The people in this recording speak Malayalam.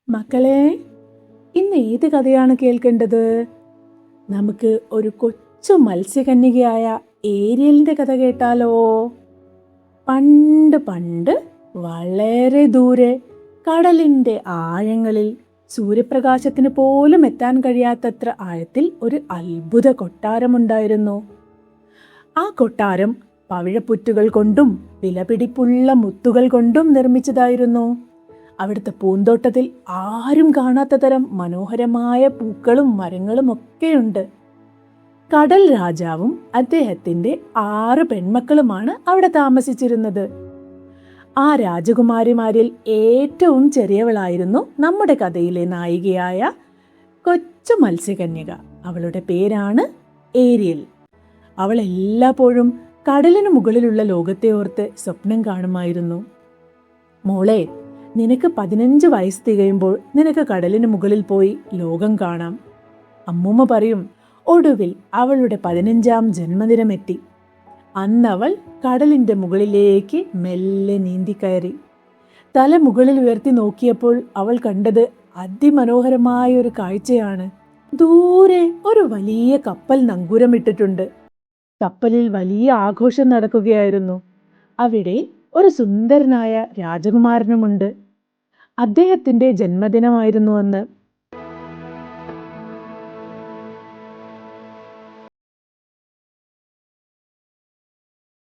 മക്കളെ, ഇന്ന് ഏത് കഥയാണ് കേൾക്കേണ്ടത്? നമുക്ക് ഒരു കൊച്ചു മത്സ്യകന്യകയായ ഏരിയലിന്റെ കഥ കേട്ടാലോ? പണ്ട് പണ്ട് വളരെ ദൂരെ കടലിന്റെ ആഴങ്ങളിൽ സൂര്യപ്രകാശത്തിന് പോലും എത്താൻ കഴിയാത്തത്ര ആഴത്തിൽ ഒരു അത്ഭുത കൊട്ടാരമുണ്ടായിരുന്നു. ആ കൊട്ടാരം പവിഴപ്പുറ്റുകൾ കൊണ്ടും വിലപിടിപ്പുള്ള മുത്തുകൾ കൊണ്ടും നിർമ്മിച്ചതായിരുന്നു. അവിടുത്തെ പൂന്തോട്ടത്തിൽ ആരും കാണാത്ത തരം മനോഹരമായ പൂക്കളും മരങ്ങളും ഒക്കെയുണ്ട്. കടൽ രാജാവും അദ്ദേഹത്തിന്റെ 6 പെൺമക്കളുമാണ് അവിടെ താമസിച്ചിരുന്നത്. ആ രാജകുമാരിമാരിൽ ഏറ്റവും ചെറിയവളായിരുന്നു നമ്മുടെ കഥയിലെ നായികയായ കൊച്ചു മത്സ്യകന്യക. അവളുടെ പേരാണ് ഏരിയൽ. അവൾ എല്ലായ്പ്പോഴും കടലിനു മുകളിലുള്ള ലോകത്തെ ഓർത്ത് സ്വപ്നം കാണുമായിരുന്നു. മോളെ, നിനക്ക് 15 വയസ്സ് തികയുമ്പോൾ നിനക്ക് കടലിന് മുകളിൽ പോയി ലോകം കാണാം. അമ്മൂമ്മ പറയും. ഒടുവിൽ അവളുടെ 15ാം ജന്മദിനമെത്തി. അന്നവൾ കടലിന്റെ മുകളിലേക്ക് മെല്ലെ നീന്തിക്കയറി. തല മുകളിൽ ഉയർത്തി നോക്കിയപ്പോൾ അവൾ കണ്ടത് അതിമനോഹരമായ ഒരു കാഴ്ചയാണ്. ദൂരെ ഒരു വലിയ കപ്പൽ നങ്കൂരമിട്ടിട്ടുണ്ട്. കപ്പലിൽ വലിയ ആഘോഷം നടക്കുകയായിരുന്നു. അവിടെ ഒരു സുന്ദരനായ രാജകുമാരനുമുണ്ട്. അദ്ദേഹത്തിന്റെ ജന്മദിനമായിരുന്നു അന്ന്.